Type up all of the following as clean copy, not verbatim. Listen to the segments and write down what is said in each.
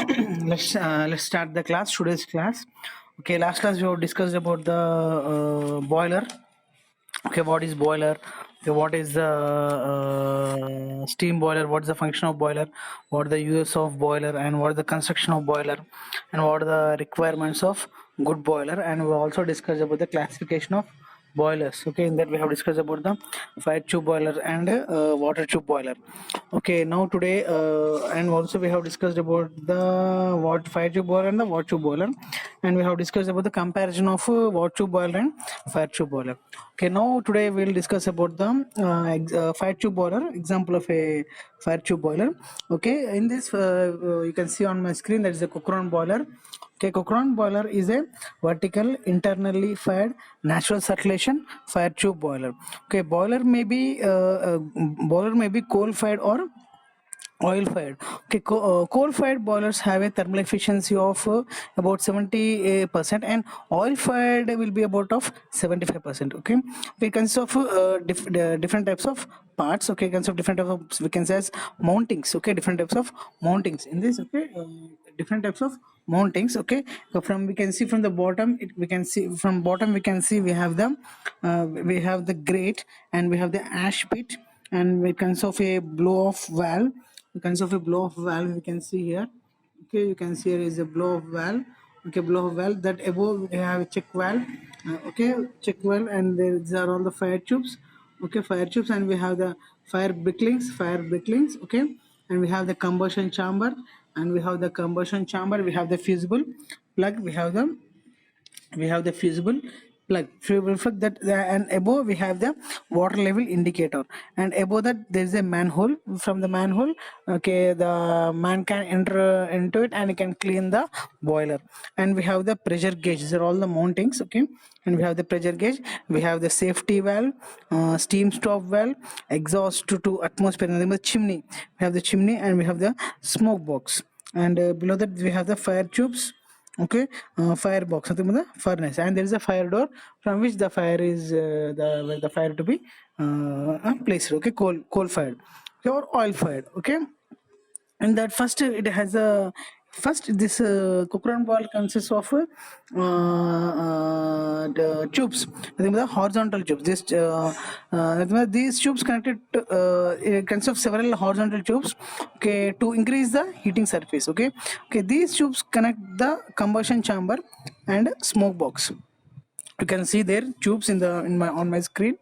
Let's start the class. Today's class. Okay, last class we have discussed about the boiler. Okay, what is boiler? Okay, what is the steam boiler? What is the function of boiler? What are the use of boiler? And what is the construction of boiler? And what are the requirements of good boiler? And we also discussed about the classification of boilers. Okay, in that we have discussed about the fire tube boiler and water tube boiler. Okay, now today and also we have discussed about the what fire tube boiler and the water tube boiler, and we have discussed about the comparison of water tube boiler and fire tube boiler. Okay, now today we'll discuss about the fire tube boiler, example of a fire tube boiler. Okay, in this you can see on my screen that is a Cochran boiler. Okay, Cochran boiler is a vertical internally fired natural circulation fire tube boiler. Okay, boiler may be coal fired or oil fired. Okay, coal fired boilers have a thermal efficiency of about 70%, and oil fired will be about of 75%. Okay, it consists of different types of parts. Okay, consists of different types of, we can say as mountings. Okay, different types of mountings in this. Okay, different types of mountings. Okay, so from we can see from the bottom, we can see from bottom we can see we have the grate, and we have the ash pit, and it consists of a blow off valve. It consists of a blow off valve, we can see here. Okay, you can see here is a blow off valve. Okay, blow off valve. That above we have a check valve. Okay, check valve, and these are all the fire tubes. Okay, fire tubes, and we have the fire bricklings. Okay, and we have the combustion chamber, and we have the combustion chamber. We have the fusible plug. We have the fusible plug that and above we have the water level indicator, and above that there is a manhole. From the manhole, okay, the man can enter into it and he can clean the boiler. And we have the pressure gauge. These are all the mountings. Okay, and we have the pressure gauge, we have the safety valve, steam stop valve, exhaust to atmosphere, and the chimney. We have the chimney, and we have the smoke box, and below that we have the fire tubes. Okay, firebox, nothing but the furnace, and there is a fire door from which the fire is the fire to be placed. Okay, coal fired, okay, or oil fired. Okay, and that first it has a this Cochran boiler consists of the tubes, nothing but the horizontal tubes. These tubes connected to, it consists of several horizontal tubes, okay, to increase the heating surface. Okay, these tubes connect the combustion chamber and smoke box. You can see there tubes on my screen.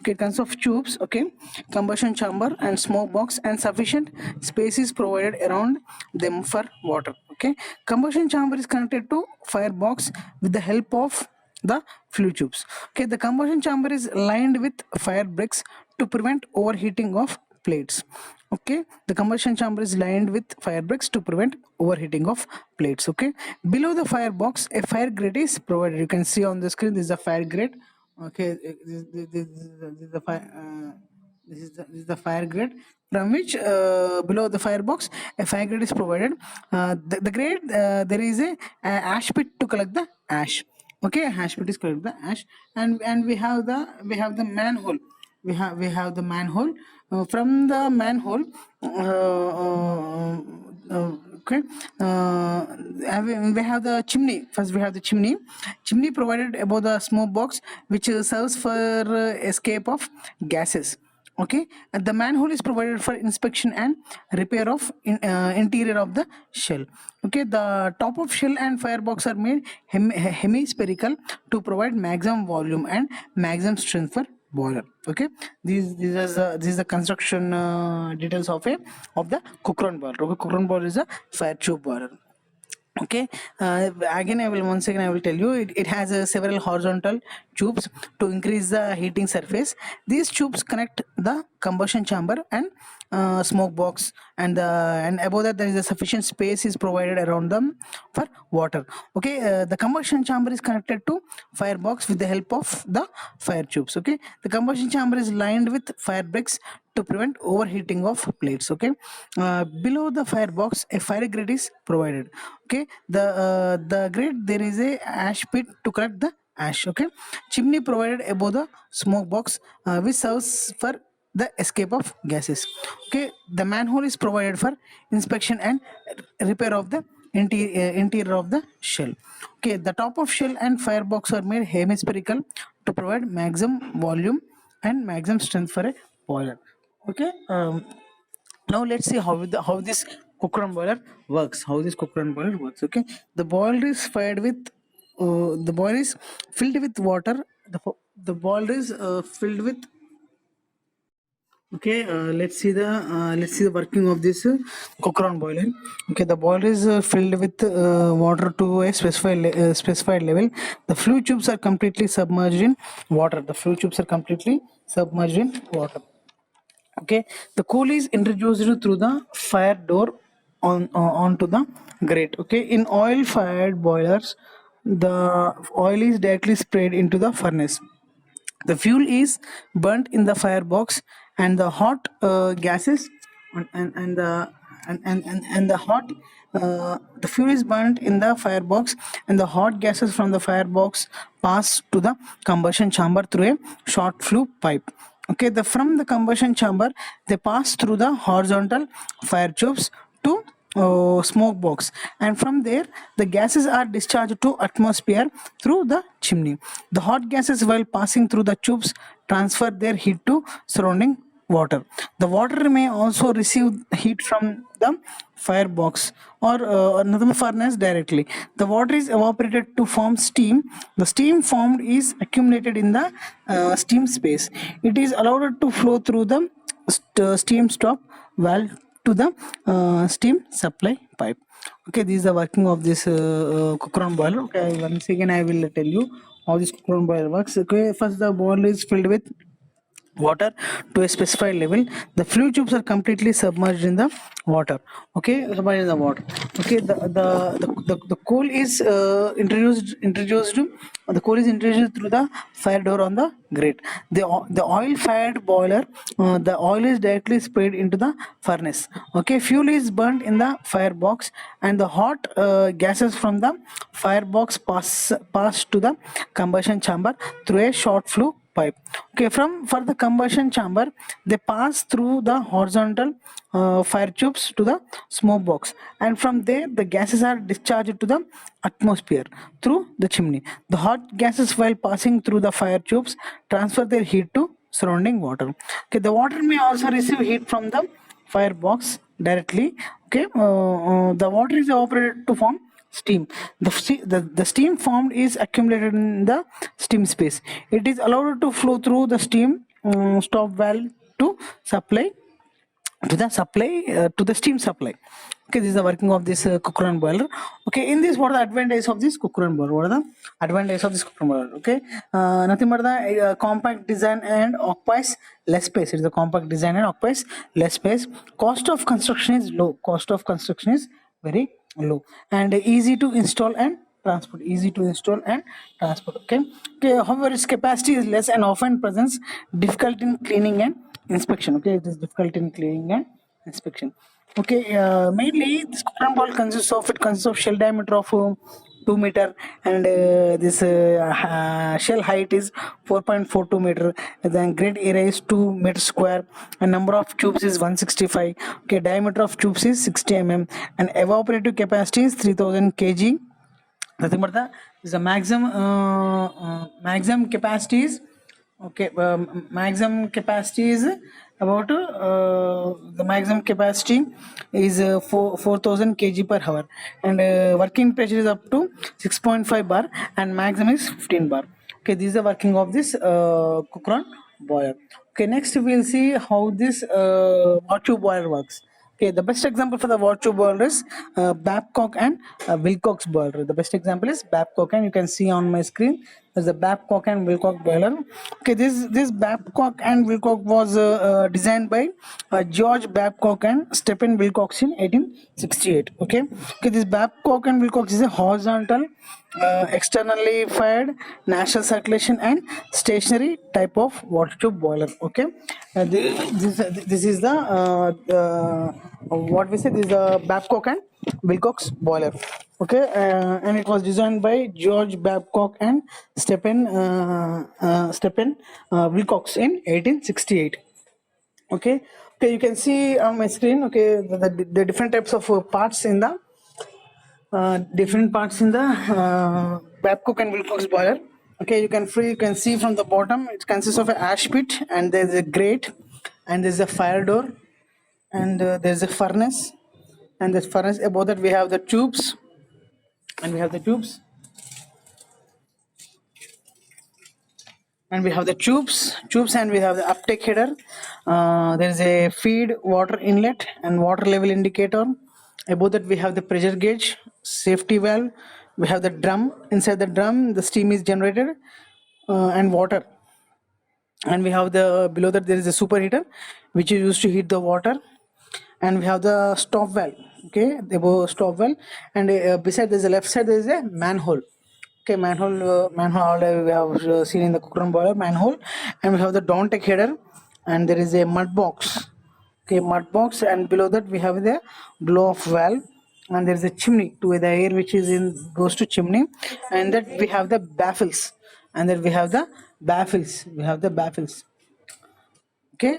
Okay, tons of tubes. Okay, combustion chamber and smoke box, and sufficient space is provided around them for water. Okay, combustion chamber is connected to firebox with the help of the flue tubes. Okay, the combustion chamber is lined with fire bricks to prevent overheating of plates. Okay, the combustion chamber is lined with fire bricks to prevent overheating of plates. Okay, below the firebox a fire grate is provided. You can see on the screen this is a fire grate. Okay, this is the fire grate, from which below the firebox a fire grate is provided. The grate, there is a ash pit to collect the ash. Okay, ash pit is collect the ash, and we have the manhole. We have the manhole. From the manhole, okay, we have the chimney. First we have the chimney provided above the smoke box, which serves for escape of gases. Okay, and the manhole is provided for inspection and repair of interior of the shell. Okay, the top of shell and firebox are made hemispherical to provide maximum volume and maximum strength for boiler. Okay, this is the construction details of the Cochran boiler. Okay, Cochran boiler is a fire tube boiler. Okay, again once again I will tell you, it has several horizontal tubes to increase the heating surface. These tubes connect the combustion chamber and smoke box, and above that there is a sufficient space is provided around them for water. Okay, the combustion chamber is connected to firebox with the help of the fire tubes. Okay, the combustion chamber is lined with fire bricks to prevent overheating of plates. Okay, below the firebox a fire grate is provided. Okay, the grate, there is a ash pit to collect the ash. Okay, chimney provided above the smoke box, which serves for the escape of gases. Okay, the manhole is provided for inspection and repair of the interior of the shell. Okay, the top of shell and firebox are made hemispherical to provide maximum volume and maximum strength for a boiler. Okay, now let's see how this Cochrane boiler works. How this Cochrane boiler works. Okay, the boiler is fired with the boiler is filled with water. The boiler is filled with. Okay, let's see the working of this Cochrane boiler. Okay, the boiler is filled with water to a specified level. The flue tubes are completely submerged in water. The flue tubes are completely submerged in water. Okay, the coal is introduced through the fire door onto the grate. Okay, in oil fired boilers, the oil is directly sprayed into the furnace. The fuel is burnt in the firebox, and the hot gases and the hot the fuel is burnt in the firebox, and the hot gases from the firebox pass to the combustion chamber through a short flue pipe. Okay, from the combustion chamber they pass through the horizontal fire tubes to smoke box, and from there the gases are discharged to atmosphere through the chimney. The hot gases, while passing through the tubes, transfer their heat to surrounding water. The water may also receive heat from the firebox or another furnace directly. The water is evaporated to form steam. The steam formed is accumulated in the steam space. It is allowed to flow through the steam stop valve to the steam supply pipe. Okay, this is the working of this Cochrane boiler. Okay, once again I will tell you how this Cochrane boiler works. Okay, first the boiler is filled with water to a specified level. The flue tubes are completely submerged in the water. Okay, submerged in the water. Okay, the coal is introduced the coal is introduced through the fire door on the grate. The oil fired boiler, the oil is directly sprayed into the furnace. Okay, fuel is burnt in the firebox, and the hot gases from the firebox pass to the combustion chamber through a short flue pipe. Okay, for the combustion chamber they pass through the horizontal fire tubes to the smoke box, and from there the gases are discharged to the atmosphere through the chimney. The hot gases, while passing through the fire tubes, transfer their heat to surrounding water. Okay, the water may also receive heat from the firebox directly. Okay, the water is evaporated to form steam. The steam formed is accumulated in the steam space. It is allowed to flow through the steam stop valve to supply to the steam supply. Okay, this is the working of this Cochrane boiler. Okay, in this, what are the advantages of this Cochrane boiler? What are the advantages of this Cochrane boiler? Okay, nothing but the compact design and occupies less space. It is a compact design and occupies less space. Cost of construction is low. Cost of construction is very low, and easy to install and transport. Okay, however its capacity is less and often presents difficult in cleaning and inspection. Okay, it is difficult in cleaning and inspection. Okay, mainly this Cochrane boiler consists of shell diameter of 2 meter, and this shell height is 4.42 meter. Then grade area is 2 meters square, and number of tubes is 165. Okay, diameter of tubes is 60 mm, and evaporative capacity is 3000 kg. Nothing but the maximum capacity is okay. Maximum capacity is about the maximum capacity is 4000 kg per hour, and working pressure is up to 6.5 bar, and maximum is 15 bar. Okay, this is the working of this Cochrane boiler. Okay, next we will see how this water tube boiler works. Okay, the best example for the water tube boiler is Babcock and Wilcox boiler. The best example is Babcock, and you can see on my screen there's the Babcock and Wilcox boiler. Okay, this Babcock and Wilcox was designed by George Babcock and Stephen Wilcox in 1868. Okay, this Babcock and Wilcox is a horizontal, externally fired, natural circulation and stationary type of water tube boiler. Okay, this is the what we say, this is the Babcock and Wilcox boiler. Okay, and it was designed by George Babcock and Stephen Wilcox in 1868. Okay, you can see on my screen. Okay, the different types of parts in the Different parts in the Babcock and Wilcox boiler. Okay, you can see from the bottom it consists of an ash pit, and there's a grate, and there's a fire door, and there's a furnace, and this furnace above that we have the tubes, and we have the tubes, and we have the tubes, and we have the uptake header. There is a feed water inlet and water level indicator. Above that we have the pressure gauge, safety valve. We have the drum. Inside the drum, the steam is generated, and water. And we have the below that there is a superheater, which is used to heat the water. And we have the stop valve. Okay, the above stop valve, and beside there's a left side there is a manhole. Okay, manhole already we have seen in the cooker and boiler manhole, and we have the downtake header, and there is a mud box. Okay, mud box, and below that we have the blow off valve, and there is a chimney to the air which is in goes to chimney, and that we have the baffles, and then we have the baffles. Okay,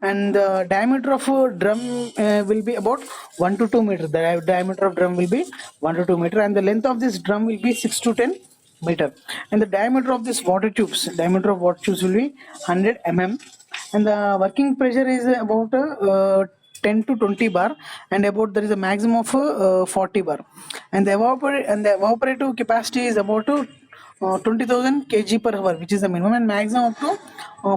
and the diameter of a drum will be about 1 to 2 meter. The diameter of drum will be 1 to 2 meter, and the length of this drum will be 6 to 10 meter. And the diameter of this water tubes will be 100 mm, and the working pressure is about 10 to 20 bar, and about there is a maximum of 40 bar, and the evaporative capacity is about 20,000 kg per hour, which is the minimum, and maximum up to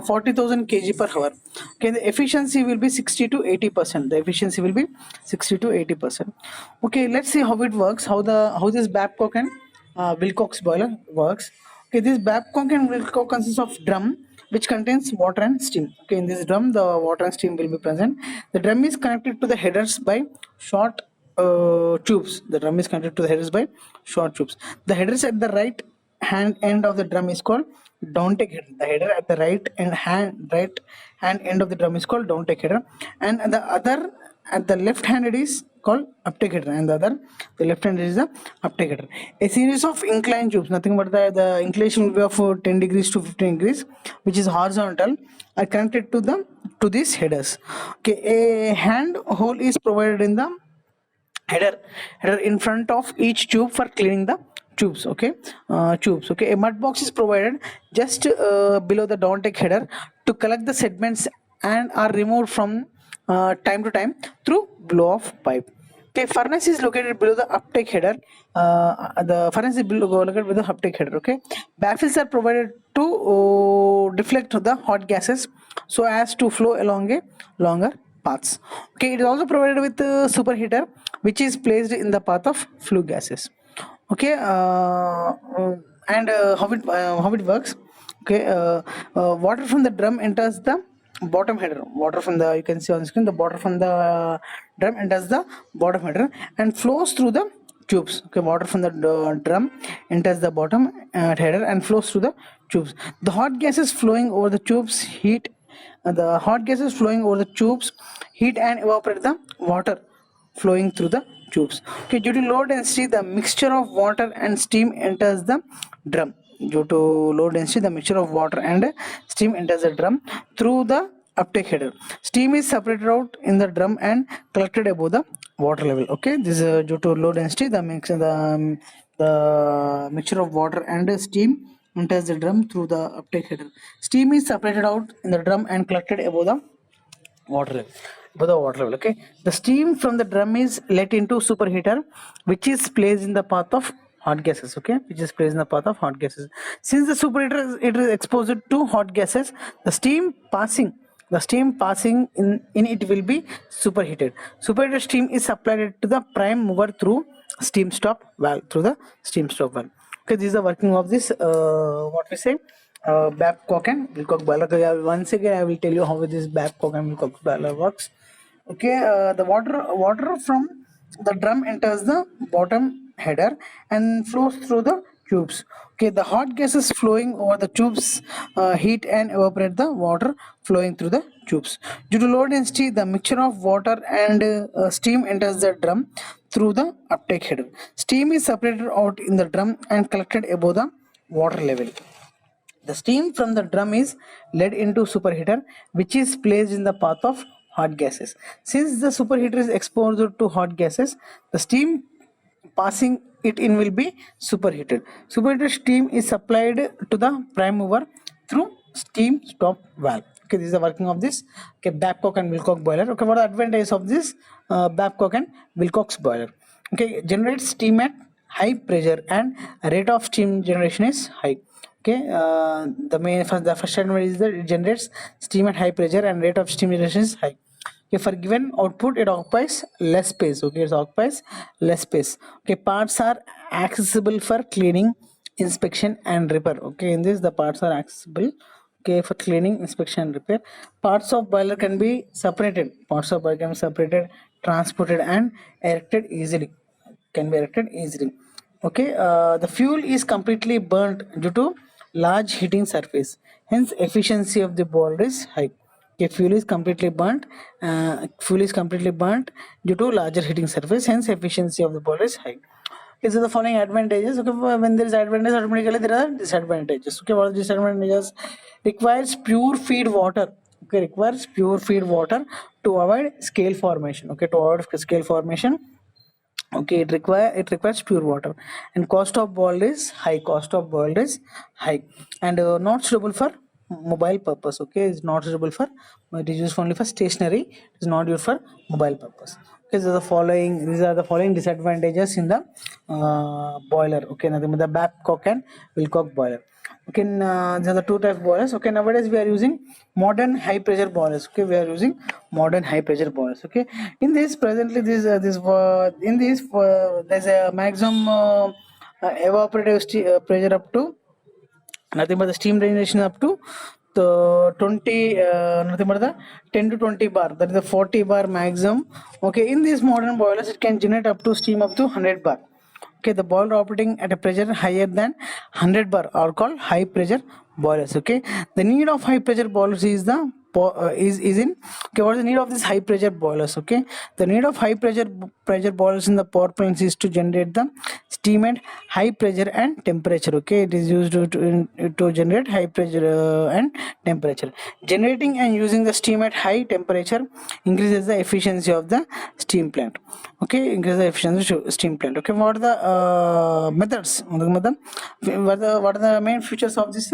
40,000 kg per hour. Okay, the efficiency will be 60 to 80%. The efficiency will be 60 to 80%. Okay, let's see how it works. How this Babcock and Wilcox boiler works. Okay, this Babcock and Wilcox consists of drum which contains water and steam. Okay, in this drum the water and steam will be present. The drum is connected to the headers by short tubes. The drum is connected to the headers by short tubes. The headers at the right hand end of the drum is called downtake header. The header at the right hand end of the drum is called downtake header, and the other at the left hand it is called uptake header, and the left hand is the uptake header. A series of inclined tubes, nothing but the inclination will be of 10 degrees to 15 degrees, which is horizontal, are connected to these headers. Okay, a hand hole is provided in the header in front of each tube for cleaning the tubes. Okay, a mud box is provided just below the downtake header to collect the sediments and are removed from time to time through blow off pipe. Okay, furnace is located below the uptake header. The furnace is located below the uptake header. Okay, baffles are provided to deflect the hot gases so as to flow along a longer paths. Okay, it is also provided with superheater, which is placed in the path of flue gases. Okay, and how it works. Okay, water from the drum enters the bottom header. Water from the, you can see on the screen, the water from the drum enters the bottom header and flows through the tubes. Okay, water from the drum enters the bottom header and flows through the tubes. The hot gases flowing over the tubes heat and evaporate the water flowing through the tubes. Okay, due to low density, the mixture of water and steam enters the drum. Due to low density, the mixture of water and steam enters the drum through the uptake header. Steam is separated out in the drum and collected above the water level. Okay, this is due to low density, the mixture of water and steam enters the drum through the uptake header. Steam is separated out in the drum and collected above the water level. Okay, the steam from the drum is let into superheater, which is placed in the path of hot gases. Okay, which is placed in the path of hot gases. Since the superheater it is exposed to hot gases, the steam passing in it will be superheated. Superheated steam is supplied to the prime mover through steam stop valve. Okay, this is the working of this what we say Babcock and Wilcox boiler. Okay, once again I will tell you how this Babcock and Wilcox boiler works. Okay, the water from the drum enters the bottom header and flows through the tubes. Okay, the hot gases flowing over the tubes heat and evaporate the water flowing through the tubes. Due to low density, the mixture of water and steam enters the drum through the uptake header. Steam is separated out in the drum and collected above the water level. The steam from the drum is led into superheater, which is placed in the path of hot gases. Since the superheater is exposed to hot gases, the steam passing it in will be superheated. Superheated steam is supplied to the prime mover through steam stop valve. Okay, this is the working of this. Okay, Babcock and Wilcox boiler. Okay, what are the advantages of this Babcock and Wilcox boiler? Okay, generates steam at high pressure and rate of steam generation is high. Okay, the first advantage is that it generates steam at high pressure and rate of steam generation is high. Okay, for given output it occupies less space. Okay, it occupies less space. Okay, parts are accessible for cleaning, inspection and repair. Okay, in this the parts are accessible, okay, for cleaning, inspection and repair. Parts of boiler can be separated. Parts of boiler can be separated, transported and erected easily. Can be erected easily. Okay, the fuel is completely burnt due to large heating surface, hence efficiency of the boiler is high. Okay, fuel is completely burnt due to larger heating surface, hence efficiency of the boiler is high. Okay, so the following advantages. Okay, when there is advantage, automatically there are disadvantages. Okay, what are the disadvantages? Requires pure feed water. Okay, requires pure feed water to avoid scale formation. Okay, to avoid scale formation. Okay, it requires pure water, and cost of boiled is high. And not suitable for mobile purpose. Okay, it's not suitable for, it is used only for stationary. It is not used for mobile purpose. Okay, so these are the following disadvantages in the boiler. Okay, nothing but the Babcock and Wilcox boiler. Okay, there are the two type boilers. Okay, nowadays we are using modern high pressure boilers. Okay, we are using modern high pressure boilers. Okay, in this presently there's a maximum evaporative pressure up to, nothing but the steam generation up to the 20 nothing but the 10 to 20 bar, that is the 40 bar maximum. Okay, in these modern boilers it can generate up to steam up to 100 bar. Okay, the boiler operating at a pressure higher than 100 bar are called high pressure boilers. Okay, the need of high pressure boilers is the is in, okay, what is the need of this high pressure boilers? Okay, the need of high pressure boilers in the power plants is to generate the steam at high pressure and temperature. Okay, it is used to generate high pressure and temperature. Generating and using the steam at high temperature increases the efficiency of the steam plant. Okay, increases the efficiency of steam plant. Okay, what are the methods? What are the main features of this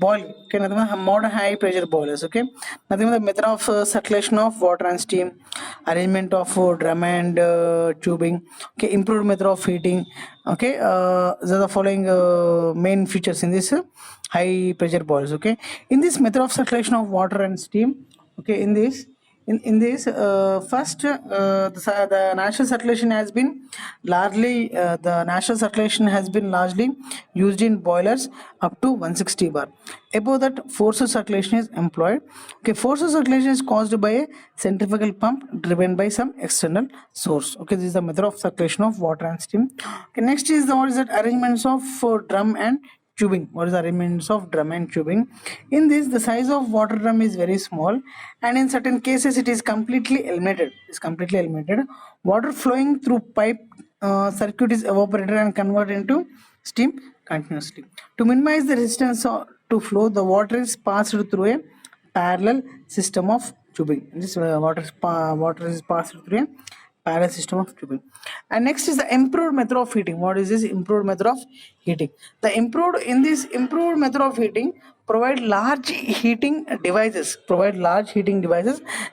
boiling? Okay, nothing but modern high pressure boilers. Okay, nothing but the method of circulation of water and steam, arrangement of drum and tubing. Okay, improved method of heating. Okay, these are the following main features in this high pressure boilers. Okay, in this method of circulation of water and steam. Okay, in this first the natural circulation has been largely used in boilers up to 160 bar. Above that, forced circulation is employed. Okay, forced circulation is caused by a centrifugal pump driven by some external source. Okay, this is the method of circulation of water and steam. Okay, next is what is that arrangements of drum and tubing. What is the arrangements of drum and tubing? In this, the size of water drum is very small, and in certain cases it is completely eliminated. Water flowing through pipe circuit is evaporated and converted into steam continuously. To minimize the resistance to flow, the water is passed through a parallel system of tubing. This water is passed through a parallel system of tubing. And next is the improved method of heating. What is this improved method of heating? This improved method of heating provide large heating devices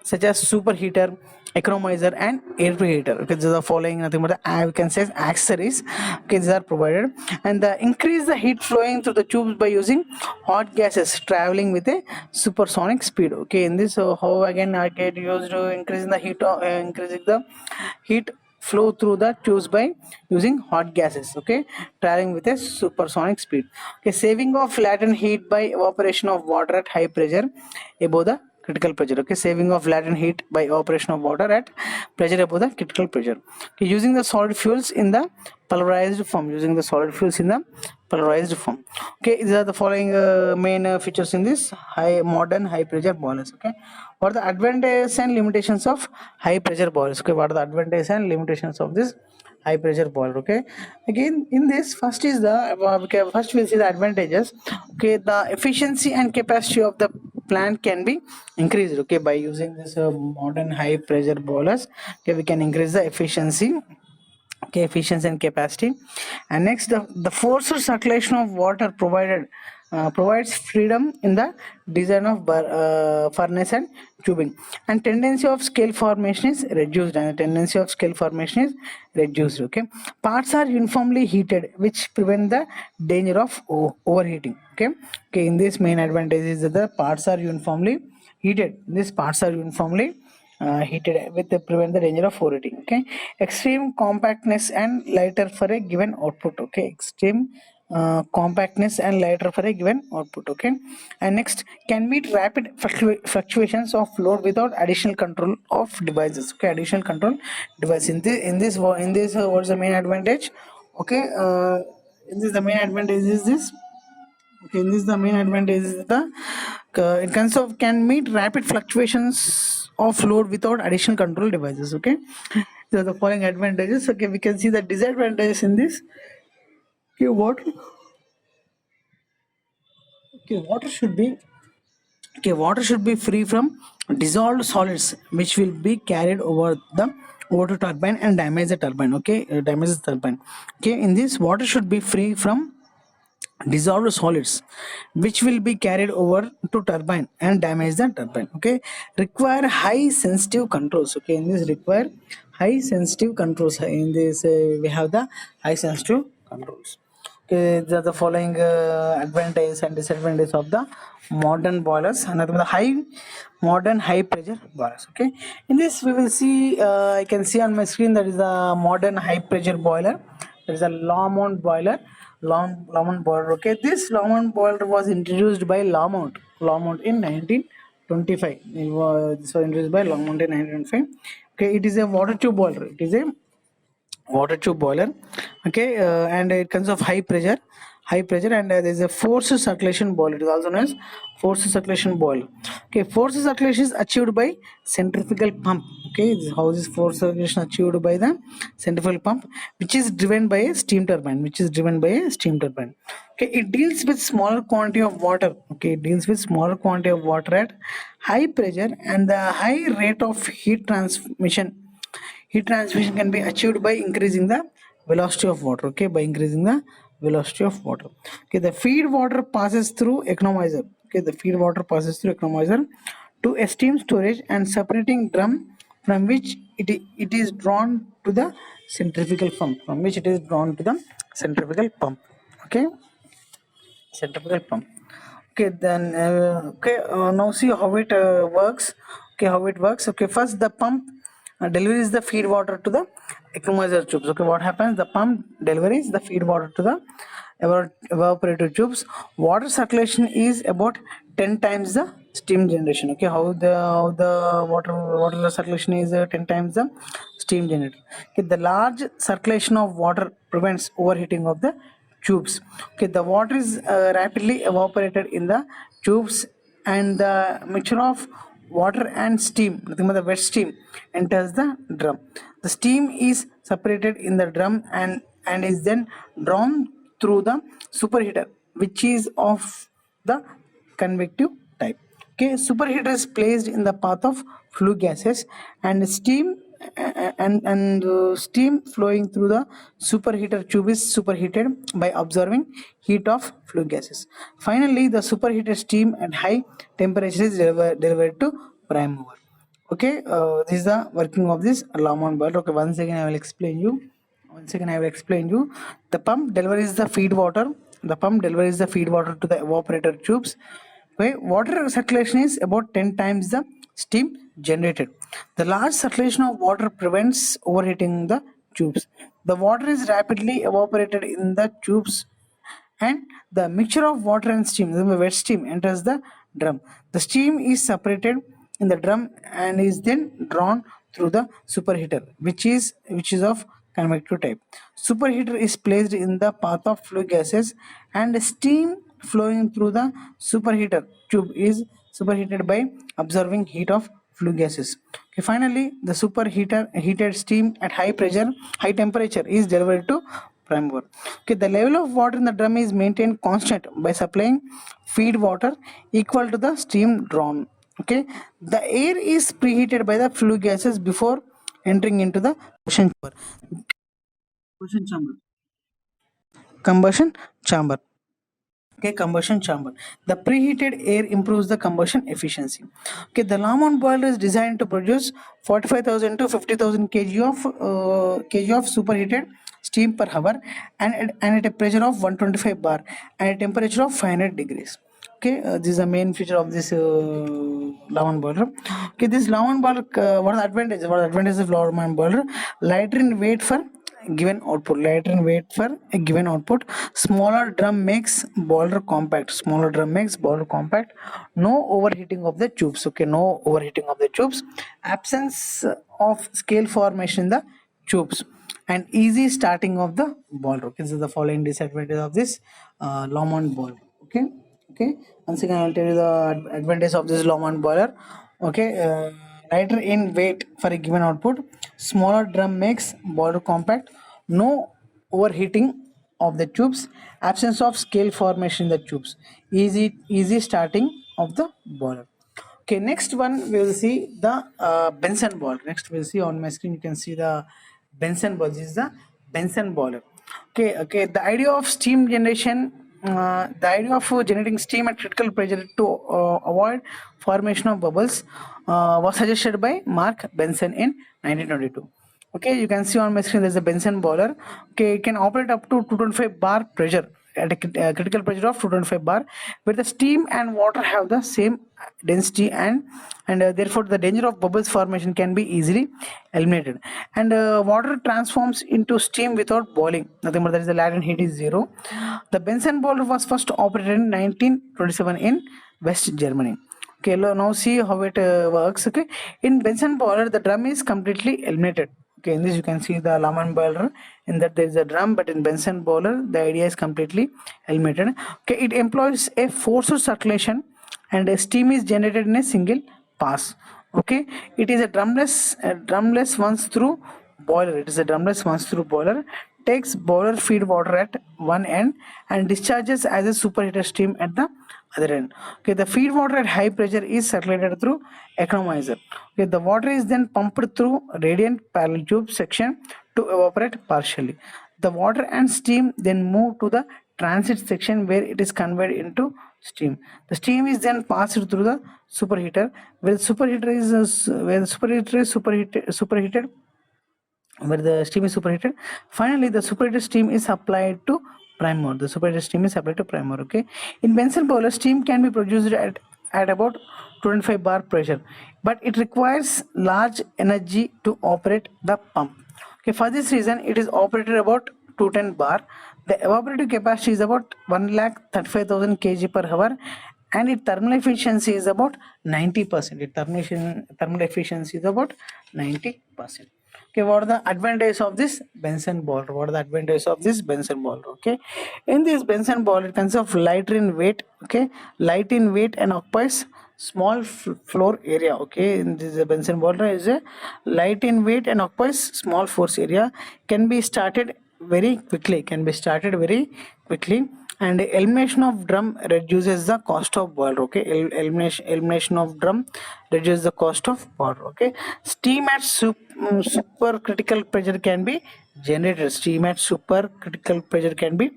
such as superheater, economizer and air preheater. Okay, these are following nothing but we can say accessories. Okay, these are provided, and increase the heat flowing through the tubes by using hot gases traveling with a supersonic speed. Okay, in this how again I get used to increasing the heat flow through the tubes by using hot gases. Okay, traveling with a supersonic speed. Okay, saving of latent heat by evaporation of water at high pressure above the critical pressure. Okay, saving of latent heat by evaporation of water at pressure above the critical pressure. Okay, using the solid fuels in the pulverized form. Okay, these are the following main features in this modern high pressure boilers. Okay, what are the advantages and limitations of high pressure boilers? Okay, what are the advantages and limitations of this high pressure boiler? Okay, again in this first we'll see the advantages. Okay, the efficiency and capacity of the plant can be increased. Okay, by using this modern high pressure boilers. Okay, we can increase the efficiency okay, efficiency and capacity. And next, the forced circulation of water provides freedom in the design of furnace and tubing, and tendency of scale formation is reduced, okay. Parts are uniformly heated, which prevent the danger of overheating, okay. In this, main advantage is that the parts are uniformly heated. These parts are uniformly heated with the prevent the danger of overheating, okay. Extreme compactness and lighter for a given output, okay. Extreme compactness and lighter for a given output, okay. And next, can meet rapid fluctuations of load without additional control of devices, okay. Additional control device. In this what's the main advantage, okay. In this, the main advantage is this, okay. In this, the main advantage is the in terms of can meet rapid fluctuations of load without additional control devices, okay. So the following advantages, okay. We can see the disadvantages in this, okay. Water should be free from dissolved solids, which will be carried over the water turbine and damage the turbine, okay. Damages the turbine, okay. In this, water should be free from dissolved solids, which will be carried over to turbine and damage the turbine, okay. Require high sensitive controls, okay. In this, require high sensitive controls. In this, we have the high sensitive controls, okay. The following advantages and disadvantages of the modern boilers, and the modern high pressure boilers, okay. In this, we will see, I can see on my screen, that is a modern high pressure boiler. There is a Lamont boiler. Lamont boiler, okay. This Lamont boiler was introduced by Lamont in 1925. It was introduced by Lamont in 1925, okay. It is a water tube boiler. It is a water tube boiler, okay. And it comes of high pressure, and there is a forced circulation boiler. It is also known as forced circulation boiler, okay. Forced circulation is achieved by centrifugal pump, okay. This, how is forced circulation achieved? By the centrifugal pump, which is driven by a steam turbine, okay. It deals with smaller quantity of water, okay. It deals with smaller quantity of water at high pressure, and the high rate of heat transmission can be achieved by increasing the velocity of water, okay. By increasing the velocity of water, okay. The feed water passes through economizer, okay. The feed water passes through economizer to a steam storage and separating drum, from which it is drawn to the centrifugal pump, okay. Centrifugal pump, okay. Then now see how it works, okay. How it works, okay. First, the pump delivers the feed water to the economizer tubes, okay. What happens? The pump delivers the feed water to the evaporator tubes. Water circulation is about 10 times the steam generation, okay. How the water circulation is 10 times the steam generated, okay. The large circulation of water prevents overheating of the tubes, okay. The water is rapidly evaporated in the tubes, and the mixture of water and steam, nothing but the wet steam, enters the drum. The steam is separated in the drum, and is then drawn through the superheater, which is of the convective type, okay. Superheater is placed in the path of flue gases, and steam flowing through the superheater tube is superheated by absorbing heat of flue gases. Finally, the superheated steam at high temperature is delivered to prime mover, okay. This is the working of this Lamont boiler, okay. Once again I will explain you. The pump delivers the feed water. To the evaporator tubes. Okay. Water circulation is about 10 times the steam generated. The large circulation of water prevents overheating the tubes. The water is rapidly evaporated in the tubes, and the mixture of water and steam, the wet steam, enters the drum. The steam is separated in the drum and is then drawn through the superheater, which is of convective type. Superheater is placed in the path of flue gases, and steam flowing through the superheater tube is superheated by absorbing heat of flue gases. Okay, finally, the heated steam at high temperature is delivered to prime mover. Okay, the level of water in the drum is maintained constant by supplying feed water equal to the steam drawn. Okay, the air is preheated by the flue gases before entering into the combustion chamber. Combustion chamber. Okay, combustion chamber. The preheated air improves the combustion efficiency. Okay, the Lamont boiler is designed to produce 45,000 to 50,000 kg of superheated steam per hour, and at a pressure of 125 bar and a temperature of 500 degrees. Okay, this is the main feature of this Lamont boiler. Okay, this Lamont boiler, what are the advantages? What are the advantages of Lamont boiler? Lighter in weight for given output, lighter in weight for a given output. Smaller drum makes boiler compact, smaller drum makes boiler compact. No overheating of the tubes. Okay, no overheating of the tubes. Absence of scale formation in the tubes, and easy starting of the boiler. Okay, this is the following disadvantage of this Lamont boiler. Okay, okay, once again I will tell you the advantage of this Lamont boiler. Okay, lighter in weight for a given output. Smaller drum makes boiler compact. No overheating of the tubes. Absence of scale formation in the tubes. Easy starting of the boiler. Okay, next one we will see the Bunsen boiler. Next we will see on my screen, you can see the Bunsen boiler. This is the Bunsen boiler. Okay, okay. The idea of steam generation, the idea of generating steam at critical pressure to avoid formation of bubbles was suggested by Mark Bunsen in 1922. Okay, you can see on my screen there's a Bunsen boiler. Okay, it can operate up to 225 bar pressure at a critical pressure of 225 bar, where the steam and water have the same density, and therefore the danger of bubbles formation can be easily eliminated. And water transforms into steam without boiling. Nothing but that is the latent heat is zero. The Bunsen boiler was first operated in 1927 in West Germany. Okay, now see how it works. Okay, in Bunsen boiler the drum is completely eliminated. Okay, in this you can see the Lamont boiler, in that there is a drum, but in Bunsen boiler the idea is completely eliminated. Okay, it employs a forced circulation, and a steam is generated in a single pass. Okay, it is a drumless once through boiler. It is a drumless once through boiler. Takes boiler feed water at one end and discharges as a superheated steam at the other end. Okay, the feed water at high pressure is circulated through economizer. Okay, the water is then pumped through radiant parallel tube section to evaporate partially. The water and steam then move to the transit section, where it is converted into steam. The steam is then passed through the superheater, where the superheater is superheated, where the steam is superheated. Finally, the superheated steam is applied to primer. The superheated steam is applied to primer. Okay, in Bunsen boiler, steam can be produced at about 25 bar pressure, but it requires large energy to operate the pump. Okay, for this reason it is operated about 210 bar. The evaporative capacity is about 1,35,000 kg per hour, and its thermal efficiency is about 90%. Its thermal efficiency is about 90%. Okay, what are the advantages of this Bunsen boiler? What are the advantages of this Bunsen boiler? Okay, in this Bunsen boiler, it consists of lighter in weight. Okay, light in weight and occupies small floor area. Okay, in this Bunsen boiler is a light in weight and occupies small floor area. Can be started very quickly. And elimination of drum reduces the cost of boiler. Okay, elimination of drum reduces the cost of boiler. Okay, steam at supercritical pressure can be generated. Steam at supercritical pressure can be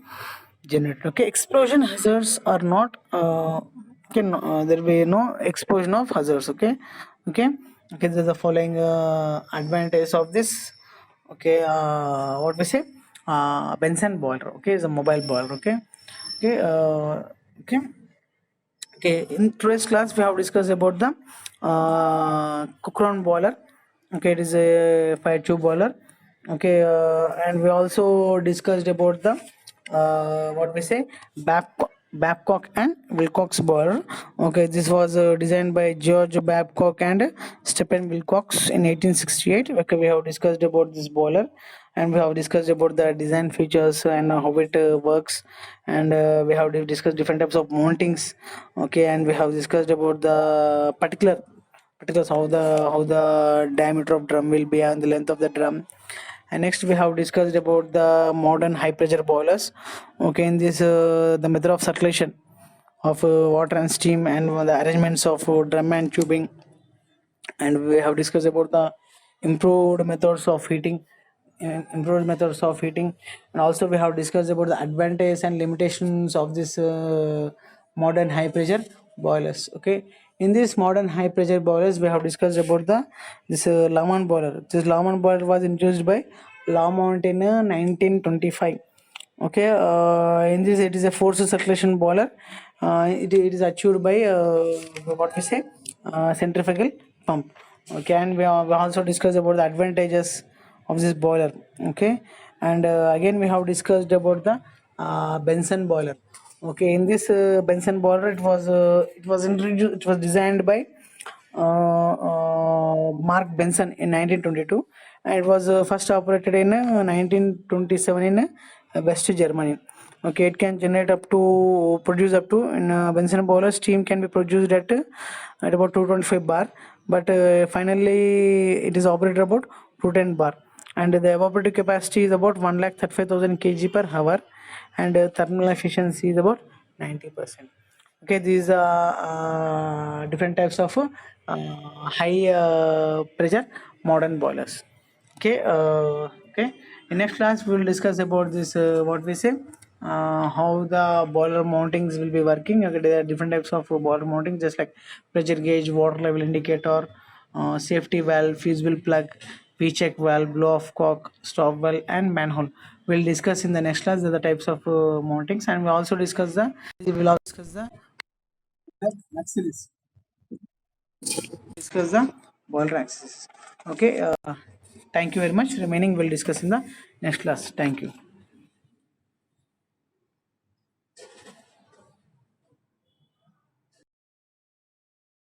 generated. Okay, explosion hazards are not there will be no explosion of hazards. Okay, okay, okay. This is the following advantage of this. Okay, what we say, Bunsen boiler. Okay, is a mobile boiler. Okay, okay, okay, okay. In today's class we have discussed about the Cochrane boiler. Okay, it is a fire tube boiler. Okay, and we also discussed about the what we say, Babcock and Wilcox boiler. Okay, this was designed by George Babcock and Stephen Wilcox in 1868. Okay, we have discussed about this boiler, and we have discussed about the design features and how it works, and we have discussed different types of mountings. Okay, and we have discussed about the particulars, how the diameter of drum will be and the length of the drum. And next we have discussed about the modern high pressure boilers. Okay, in this the method of circulation of water and steam, and the arrangements of drum and tubing, and we have discussed about the improved methods of heating improved methods of heating, and also we have discussed about the advantages and limitations of this modern high pressure boilers. Okay, in this modern high pressure boilers we have discussed about the this Lamont boiler. This Lamont boiler was introduced by Lamont in 1925. Okay, in this it is a forced circulation boiler. It is achieved by what we say centrifugal pump. Okay, and we also discussed about the advantages of this boiler. Okay, and again we have discussed about the Benson boiler. Okay, in this Benson boiler it was designed by Mark Benson in 1922, and it was first operated in 1927 in West Germany. Okay, it can produce up to in Benson boiler steam can be produced at about 225 bar, but finally it is operated about 210 bar, and the evaporative capacity is about 1,35,000 kg per hour, and thermal efficiency is about 90%. Okay, these are different types of high pressure modern boilers. Okay, okay, in next class we will discuss about this what we say how the boiler mountings will be working. Okay, there are different types of boiler mounting, just like pressure gauge, water level indicator, safety valve, fusible plug, p-check valve, blow off cock, stop valve, and manhole. We'll discuss in the next class the types of mountings, and we will also discuss the axis. Discuss the boiler axis. Okay, thank you very much. Remaining we'll discuss in the next class. Thank you.